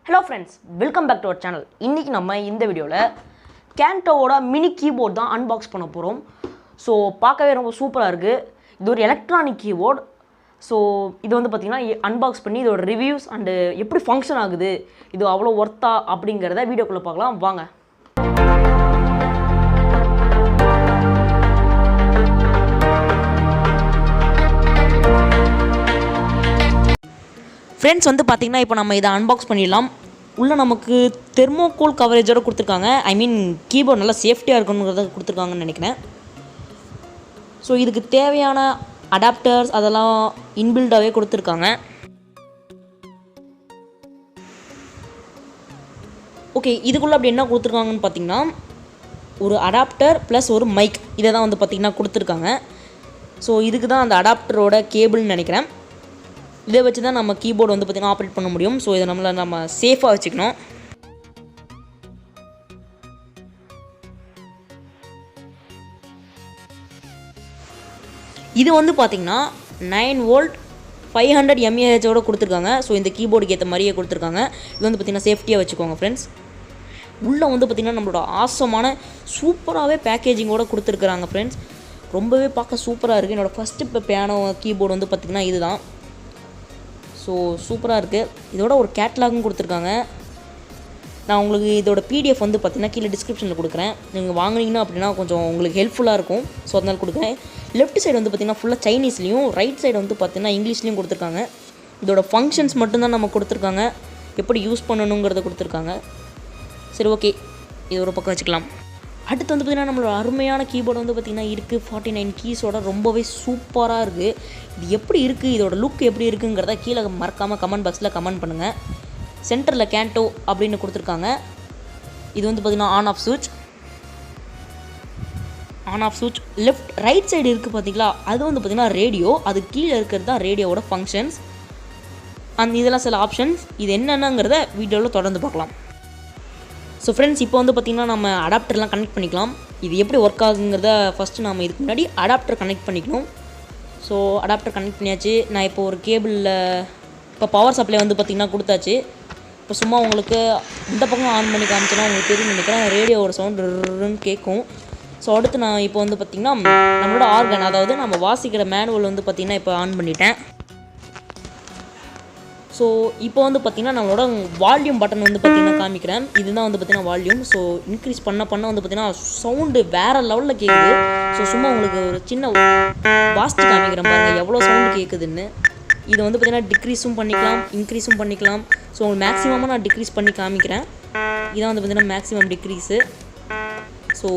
Hello friends, welcome back to our channel. இன்னைக்கு நம்ம இந்த வீடியோல Cantoவோட மினி கீபோர்ட் தான் அன்பாக்ஸ் பண்ண போறோம். ஸோ பார்க்கவே ரொம்ப சூப்பரா இருக்கு. இது ஒரு எலக்ட்ரானிக் கீபோர்ட். ஸோ இது வந்து பார்த்தீங்கன்னா அன்பாக்ஸ் பண்ணி இதோட ரிவ்யூஸ் அண்ட் எப்படி ஃபங்க்ஷன் ஆகுது, இது அவ்வளோ ஒர்த்தா அப்படிங்கிறத வீடியோக்குள்ள பார்க்கலாம் வாங்க. ஃப்ரெண்ட்ஸ் வந்து பார்த்திங்கன்னா இப்போ நம்ம இதை அன்பாக்ஸ் பண்ணிடலாம். உள்ளே நமக்கு தெர்மோகோல் கவரேஜோடு கொடுத்துருக்காங்க. ஐ மீன் கீபோர்ட் நல்லா சேஃப்டியாக இருக்கணுங்கிறத கொடுத்துருக்காங்கன்னு நினைக்கிறேன். ஸோ இதுக்கு தேவையான அடாப்டர்ஸ் அதெல்லாம் இன்பில்டாகவே கொடுத்துருக்காங்க. ஓகே, இதுக்குள்ளே அப்படி என்ன கொடுத்துருக்காங்கன்னு பார்த்தீங்கன்னா ஒரு அடாப்டர் ப்ளஸ் ஒரு மைக் இதை தான் வந்து பார்த்திங்கன்னா கொடுத்துருக்காங்க. ஸோ இதுக்கு தான் அந்த அடாப்டரோட கேபிள்னு நினைக்கிறேன். இதை வச்சு தான் நம்ம கீபோர்டு வந்து பார்த்திங்கன்னா ஆப்ரேட் பண்ண முடியும். ஸோ இதை நம்ம சேஃபாக வச்சுக்கணும். இது வந்து பார்த்திங்கன்னா 9 வோல்ட் 500 mAh கொடுத்துருக்காங்க. ஸோ இந்த கீபோர்டுக்கு ஏற்ற மாதிரியே கொடுத்துருக்காங்க. இது வந்து பார்த்திங்கன்னா சேஃப்டியாக வச்சுக்கோங்க ஃப்ரெண்ட்ஸ். உள்ளே வந்து பார்த்திங்கன்னா நம்மளோட ஆசமான சூப்பராகவே பேக்கேஜிங்கோடு கொடுத்துருக்குறாங்க ஃப்ரெண்ட்ஸ். ரொம்பவே பார்க்க சூப்பராக இருக்குது. என்னோடய ஃபஸ்ட்டு இப்போ பியானோ கீபோர்டு வந்து பார்த்திங்கன்னா இதுதான். ஸோ சூப்பராக இருக்குது. இதோட ஒரு கேட்லாகும் கொடுத்துருக்காங்க. நான் உங்களுக்கு இதோட PDF வந்து பார்த்திங்கன்னா கீழே டிஸ்கிரிப்ஷனில் கொடுக்குறேன். நீங்கள் வாங்கினீங்கன்னா அப்படின்னா கொஞ்சம் உங்களுக்கு ஹெல்ப்ஃபுல்லாக இருக்கும். ஸோ அதனால் கொடுக்குறேன். லெஃப்ட் சைடு வந்து பார்த்திங்கன்னா ஃபுல்லாக சைனீஸ்லேயும், ரைட் சைடு வந்து பார்த்திங்கன்னா இங்கிலீஷ்லேயும் கொடுத்துருக்காங்க. இதோட ஃபங்க்ஷன்ஸ் மட்டும்தான் நம்ம கொடுத்துருக்காங்க, எப்படி யூஸ் பண்ணணுங்கிறத கொடுத்துருக்காங்க. சரி, ஓகே, இது ஒரு பக்கம் வச்சுக்கலாம். அடுத்து வந்து பார்த்திங்கன்னா நம்மளோட அருமையான கீபோர்டு வந்து பார்த்திங்கன்னா இருக்குது. 49 கீஸோட ரொம்பவே சூப்பராக இருக்குது. இது எப்படி இருக்குது, இதோட லுக் எப்படி இருக்குங்கிறத கீழே மறக்காமல் கமெண்ட் பாக்ஸில் கமெண்ட் பண்ணுங்கள். சென்டரில் கேண்டோ அப்படின்னு கொடுத்துருக்காங்க. இது வந்து பார்த்திங்கன்னா ஆன் ஆஃப் சுவிட்ச் லெஃப்ட் ரைட் சைடு இருக்குது பார்த்திங்களா, அது வந்து பார்த்திங்கன்னா ரேடியோ. அது கீழே இருக்கிறது தான் ரேடியோவோட ஃபங்க்ஷன்ஸ். இதெல்லாம் சில ஆப்ஷன்ஸ். இது என்னென்னங்கிறத வீடியோவில் தொடர்ந்து பார்க்கலாம். ஸோ ஃப்ரெண்ட்ஸ், இப்போ வந்து பார்த்திங்கன்னா நம்ம அடாப்டர்லாம் கனெக்ட் பண்ணிக்கலாம். இது எப்படி ஒர்க் ஆகுங்கிறத ஃபஸ்ட்டு நம்ம இதுக்கு முன்னாடி அடாப்டர் கனெக்ட் பண்ணிக்கணும். ஸோ அடாப்டர் கனெக்ட் பண்ணியாச்சு. நான் இப்போ ஒரு கேபிளில் இப்போ பவர் சப்ளை வந்து பார்த்திங்கன்னா கொடுத்தாச்சு. இப்போ சும்மா உங்களுக்கு இந்த பக்கம் ஆன் பண்ணி காமிச்சோன்னா உங்களுக்கு தெரியும் நினைக்கிறேன். ரேடியோவோட சவுண்ட் கேட்கும். ஸோ அடுத்து நான் இப்போ வந்து பார்த்திங்கன்னா நம்மளோட ஆர்கன், அதாவது நம்ம வாசிக்கிற மேனுவல் வந்து பார்த்திங்கன்னா இப்போ ஆன் பண்ணிட்டேன். ஸோ இப்போ வந்து பார்த்திங்கன்னா நம்மளோட வால்யூம் பட்டன் வந்து பார்த்திங்கன்னா காமிக்கிறேன். இதுதான் வந்து பார்த்திங்கன்னா வால்யூம். ஸோ இன்க்ரீஸ் பண்ண வந்து பார்த்திங்கன்னா சவுண்டு வேறு லெவலில் கேட்குது. ஸோ சும்மா உங்களுக்கு ஒரு சின்ன வாசித்து காமிக்கிறேன் பாருங்கள் எவ்வளோ சவுண்டு கேட்குதுன்னு. இதை வந்து பார்த்திங்கன்னா டிக்ரீஸும் பண்ணிக்கலாம், இன்க்ரீஸும் பண்ணிக்கலாம். ஸோ உங்களுக்கு மேக்ஸிமமாக நான் டிக்ரீஸ் பண்ணி காமிக்கிறேன். இதான் வந்து பார்த்திங்கன்னா மேக்ஸிமம் டிக்ரீஸு. ஸோ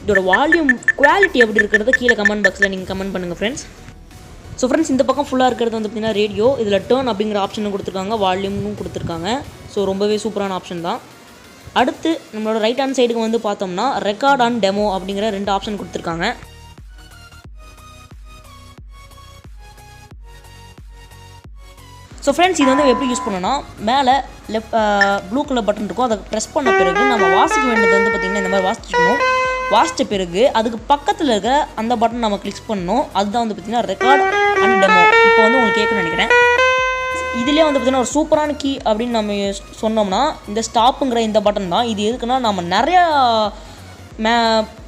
இதோட வால்யூம் குவாலிட்டி எப்படி இருக்கிறத கீழே கமெண்ட் பாக்ஸில் நீங்கள் கமெண்ட் பண்ணுங்கள் ஃப்ரெண்ட்ஸ். ஸோ ஃப்ரெண்ட்ஸ், இந்த பக்கம் ஃபுல்லாக இருக்கிறது வந்து பார்த்திங்கன்னா ரேடியோ. இதில் டர்ன் அப்படிங்கிற ஆப்ஷனும் கொடுத்துருக்காங்க, வால்யூமும் கொடுத்துருக்காங்க. ஸோ ரொம்பவே சூப்பரான ஆப்ஷன் தான். அடுத்து நம்மளோட ரைட் ஹேண்ட் சைடுக்கு வந்து பார்த்தோம்னா ரெக்கார்ட் அண்ட் டெமோ அப்படிங்கிற 2 ஆப்ஷன் கொடுத்துருக்காங்க. ஸோ ஃப்ரெண்ட்ஸ், இது வந்து எப்படி யூஸ் பண்ணோன்னா மேலே ப்ளூ கலர் பட்டன் இருக்கும். அதை ப்ரெஸ் பண்ண பிறகு நம்ம வாசிக்க வேண்டியது வந்து பார்த்திங்கன்னா இந்த மாதிரி வாசிச்சுக்கணும். வாசித்த பிறகு அதுக்கு பக்கத்தில் இருக்க அந்த பட்டன் நம்ம கிளிக் பண்ணணும். அதுதான் வந்து பார்த்திங்கன்னா ரெக்கார்ட் அண்ட் டெமோ. இப்போ வந்து உங்களுக்கு கேட்கணும்னு நினைக்கிறேன். இதிலே வந்து பார்த்திங்கன்னா ஒரு சூப்பரான கீ அப்படின்னு நம்ம சொன்னோம்னா இந்த ஸ்டாப்புங்கிற இந்த பட்டன் தான். இது எதுக்குன்னா நம்ம நிறையா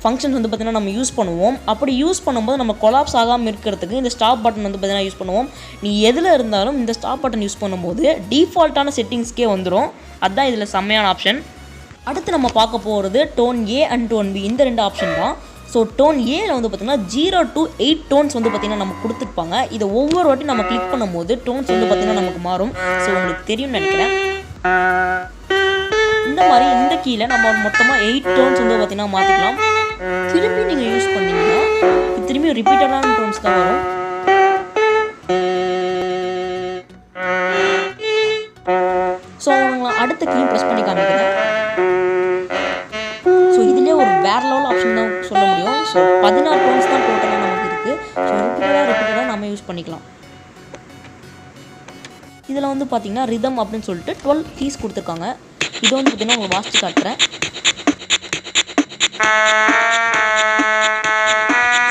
ஃபங்க்ஷன்ஸ் வந்து பார்த்திங்கன்னா நம்ம யூஸ் பண்ணுவோம். அப்படி யூஸ் பண்ணும்போது நம்ம கொலாப்ஸ் ஆகாமல் இருக்கிறதுக்கு இந்த ஸ்டாப் பட்டன் வந்து பார்த்திங்கன்னா யூஸ் பண்ணுவோம். நீ எதில் இருந்தாலும் இந்த ஸ்டாப் பட்டன் யூஸ் பண்ணும்போது டிஃபால்ட்டான செட்டிங்ஸ்க்கே வந்துடும். அதுதான் இதில் செம்மையான ஆப்ஷன். அடுத்து நம்ம பார்க்க போகிறது tone A and tone B, இந்த 2 ஆப்ஷன் தான். ஸோ டோன் Aவில் வந்து பார்த்திங்கன்னா 0 to 8 டோன்ஸ் வந்து பார்த்திங்கன்னா நம்ம கொடுத்துருப்பாங்க. இதை ஒவ்வொரு வாட்டி நம்ம கிளிக் பண்ணும்போது டோன்ஸ் வந்து பார்த்திங்கன்னா நமக்கு மாறும். ஸோ உங்களுக்கு தெரியும்னு நினைக்கிறேன். இந்த மாதிரி இந்த கீழே நம்ம மொத்தமாக 8 டோன்ஸ் வந்து பார்த்திங்கன்னா மாற்றிக்கலாம். திரும்பி நீங்கள் யூஸ் பண்ணிங்கன்னா திரும்பி ரிப்பீட்டடான டோன்ஸ் தான் வரும். ஸோ உங்களை அடுத்த கீ ப்ரெஸ் பண்ணி காமிக்கிறேன். ஸோ இதிலே ஒரு வேறு லெவல் ஆப்ஷன் தான் சொல்ல முடியும். ஸோ 16 டோன்ஸ் தான் டோட்டலாக நமக்கு இருக்குது. ஸோ ரிப்பீட்டடாக நம்ம யூஸ் பண்ணிக்கலாம். இதில் வந்து பார்த்திங்கன்னா ரிதம் அப்படின்னு சொல்லிட்டு 12 கீஸ் கொடுத்துருக்காங்க. இது வந்து பார்த்திங்கன்னா உங்களுக்கு வாசித்து காட்டுறேன்.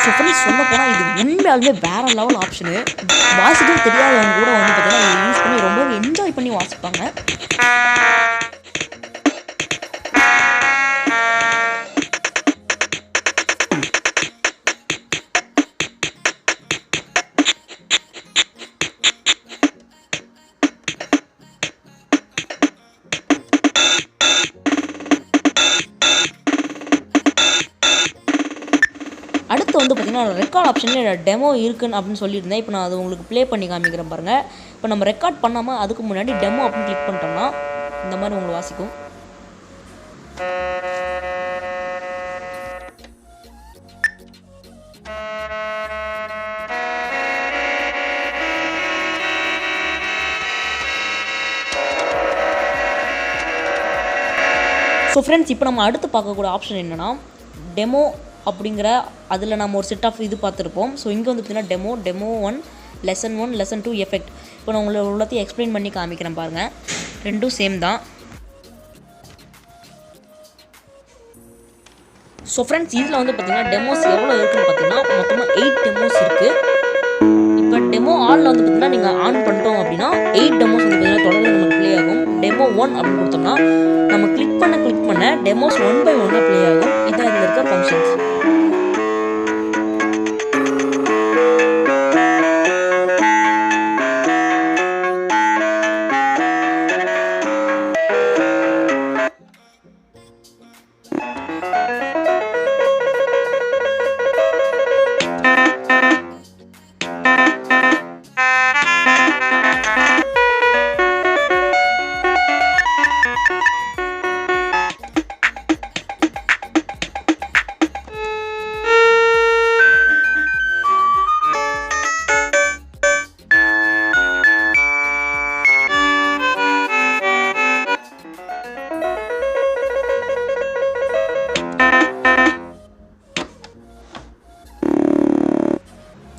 ஸோ ஃப்ரெண்ட்ஸ், சொல்ல போனால் இது உண்மையாலுமே வேறு லெவல் ஆப்ஷனு. வாசிக்கவும் தெரியாதவங்க கூட வந்து பார்த்தீங்கன்னா இதை யூஸ் பண்ணி ரொம்பவே என்ஜாய் பண்ணி வாசிப்பாங்க. அடுத்து வந்து பார்த்திங்கன்னா ரெக்கார்ட் ஆப்ஷனில் டெமோ இருக்குன்னு அப்படின்னு சொல்லியிருந்தேன். இப்போ நான் அது உங்களுக்கு ப்ளே பண்ணி காமிக்கிறேன் பாருங்கள். இப்போ நம்ம ரெக்கார்ட் பண்ணாமல் அதுக்கு முன்னாடி டெமோ அப்படின்னு கிளிக் பண்ணிட்டோம்னா இந்த மாதிரி உங்களுக்கு வாசிக்கும். ஸோ ஃப்ரெண்ட்ஸ், இப்போ நம்ம அடுத்து பார்க்கக்கூடிய ஆப்ஷன் என்னென்னா டெமோ அப்படிங்கிற அதில் நம்ம ஒரு செட் ஆஃப் இது பார்த்துருப்போம். ஸோ இங்கே வந்து பார்த்திங்கன்னா டெமோ 1, லெசன் 1, லெசன் 2 எஃபெக்ட். இப்போ நான் உங்களை எல்லாத்தையும் எக்ஸ்பிளைன் பண்ணி காமிக்கிறேன் பாருங்கள். ரெண்டும் சேம் தான். ஸோ ஃப்ரெண்ட்ஸ், இதில் வந்து பார்த்திங்கன்னா டெமோஸ் எவ்வளோ இருக்குதுன்னு பார்த்தீங்கன்னா மொத்தமாக 8 டெமோஸ் இருக்குது. இப்போ டெமோ ஆலில் வந்து பார்த்திங்கன்னா நீங்கள் ஆன் பண்ணிட்டோம் அப்படின்னா 8 டெமோஸ் வந்து பார்த்திங்கன்னா தொடர்ந்து நமக்கு ப்ளே ஆகும். டெமோ 1 அப்படின்னு கொடுத்தோம்னா நம்ம கிளிக் பண்ண டெமோஸ் 1 by 1 ப்ளே ஆகும். இதான் இதில் இருக்க ஃபங்க்ஷன்ஸ்.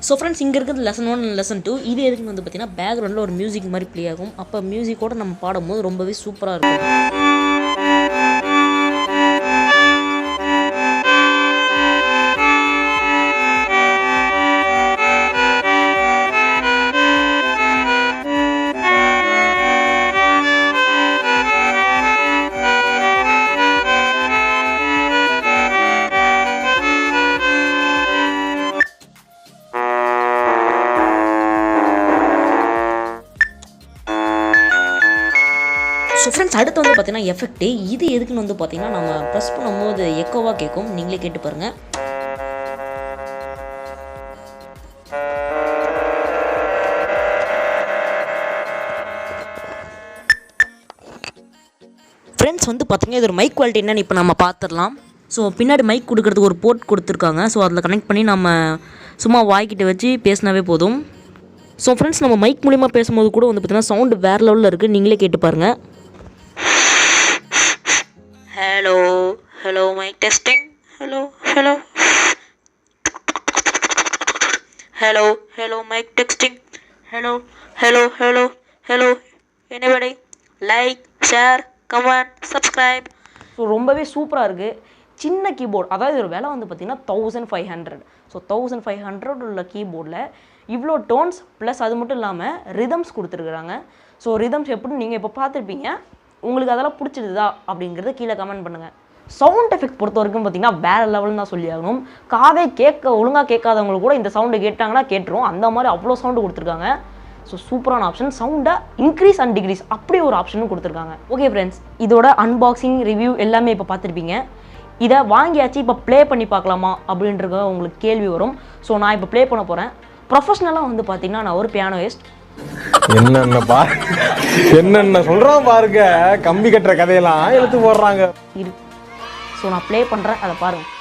ஸோ ஃப்ரெண்ட்ஸ், இங்கே இருக்கிறது லெசன் 1 லெசன் 2. இது எதுக்குன்னு வந்து பார்த்திங்கன்னா பேக்ரவுண்டில் ஒரு மியூசிக் மாதிரி ப்ளே ஆகும். அப்போ மியூசிக்கோடு நம்ம பாடும்போது ரொம்பவே சூப்பராக இருக்கும். ஸோ ஃப்ரெண்ட்ஸ், அடுத்து வந்து பார்த்தீங்கன்னா எஃபெக்ட்டு. இது எதுக்குன்னு வந்து பார்த்தீங்கன்னா நம்ம ப்ரெஸ் பண்ணும்போது எக்கோவாக கேட்கும். நீங்களே கேட்டு பாருங்கள். ஃப்ரெண்ட்ஸ் வந்து பார்த்தீங்கன்னா இது ஒரு மைக் குவாலிட்டி என்னன்னு இப்போ நம்ம பார்த்துடலாம். ஸோ பின்னாடி மைக் கொடுக்குறதுக்கு ஒரு போர்ட் கொடுத்துருக்காங்க. ஸோ அதில் கனெக்ட் பண்ணி நம்ம சும்மா வாய்க்கிட்ட வச்சு பேசினாவே போதும். ஸோ ஃப்ரெண்ட்ஸ், நம்ம மைக் மூலிமா பேசும்போது கூட வந்து பார்த்தீங்கன்னா சவுண்டு வேறு லெவலில் இருக்குது. நீங்களே கேட்டு பாருங்கள். Hello mic testing. Hello mic testing. Hello anybody like, share, comment, subscribe. So ரொம்பவே சூப்பராக இருக்குது. சின்ன கீபோர்டு, அதாவது ஒரு விலை வந்து பார்த்திங்கன்னா 1500. ஸோ 1500 உள்ள கீபோர்டில் இவ்வளோ டோன்ஸ் ப்ளஸ் அது மட்டும் இல்லாமல் ரிதம்ஸ் கொடுத்துருக்குறாங்க. ஸோ ரிதம்ஸ் எப்படி நீங்கள் இப்போ பார்த்துருப்பீங்க. உங்களுக்கு அதெல்லாம் பிடிச்சிருதா அப்படிங்கிறத கீழே கமெண்ட் பண்ணுங்கள். சவுண்ட் எஃபெக்ட் பொறுத்த வரைக்கும் பார்த்திங்கன்னா வேறு லெவல்னு தான் சொல்லி ஆகணும். காதை ஒழுங்காக கேட்காதவங்களுக்கு கூட இந்த சவுண்டு கேட்டாங்கன்னா கேட்டுரும். அந்த மாதிரி அவ்வளோ சவுண்டு கொடுத்துருக்காங்க. ஸோ சூப்பரான ஆப்ஷன். சவுண்டை இன்க்ரீஸ் அண்ட் டிக்ரீஸ் அப்படி ஒரு ஆப்ஷனும் கொடுத்துருக்காங்க. ஓகே ஃப்ரெண்ட்ஸ், இதோட அன்பாக்சிங் ரிவ்யூ எல்லாமே இப்போ பார்த்துருப்பீங்க. இதை வாங்கியாச்சு இப்போ ப்ளே பண்ணி பார்க்கலாமா அப்படின்றது உங்களுக்கு கேள்வி வரும். ஸோ நான் இப்போ ப்ளே பண்ண போகிறேன். ப்ரொஃபஷ்னலாக வந்து பார்த்திங்கன்னா நான் ஒரு பியானோயிஸ்ட். என்னென்ன சொல்றான் பாருங்க. கம்பி கட்டுற கதையெல்லாம் எழுத்து போடுறாங்க. ஸோ நான் ப்ளே பண்ணுறேன், அதை பாருங்கள்.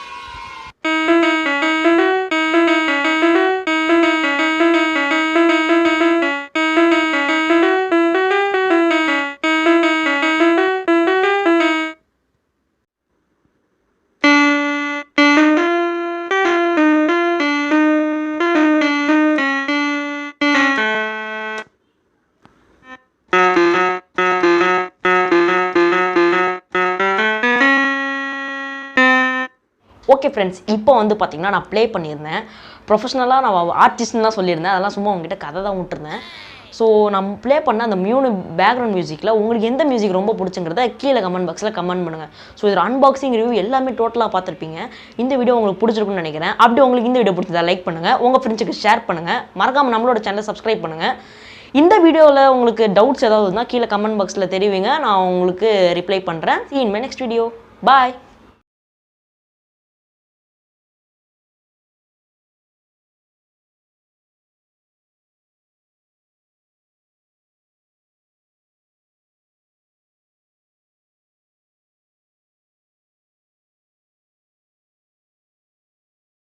ஓகே ஃப்ரெண்ட்ஸ், இப்போ வந்து பார்த்திங்கன்னா நான் ப்ளே பண்ணியிருந்தேன். ப்ரொஃபஷ்னலாக நான் ஆர்டிஸ்ட்லாம் சொல்லியிருந்தேன், அதெல்லாம் சும்மா உங்ககிட்ட கதை தான் விட்டுருந்தேன். ஸோ நான் ப்ளே பண்ண அந்த பேக்ரவுண்ட் மியூசிக்கில் உங்களுக்கு எந்த மியூசிக் ரொம்ப பிடிச்சுங்கிறத கீழே கமெண்ட் பாக்ஸில் கமெண்ட் பண்ணுங்கள். ஸோ இதில் அன்பாக்சிங் ரிவ்யூ எல்லாமே டோட்டலாக பார்த்துருப்பீங்க. இந்த வீடியோ உங்களுக்கு பிடிச்சிருக்குன்னு நினைக்கிறேன். அப்படி உங்களுக்கு இந்த வீடியோ பிடிச்சதா லைக் பண்ணுங்கள், உங்கள் ஃப்ரெண்ட்ஸுக்கு ஷேர் பண்ணுங்கள், மறக்காமல் நம்மளோட சேனலை சப்ஸ்கிரைப் பண்ணுங்கள். இந்த வீடியோவில் உங்களுக்கு டவுட்ஸ் ஏதாவது இருந்தால் கீழே கமெண்ட் பாக்ஸில் தெரிவிங்க, நான் உங்களுக்கு ரிப்ளை பண்ணுறேன். See you in my next video. Bye.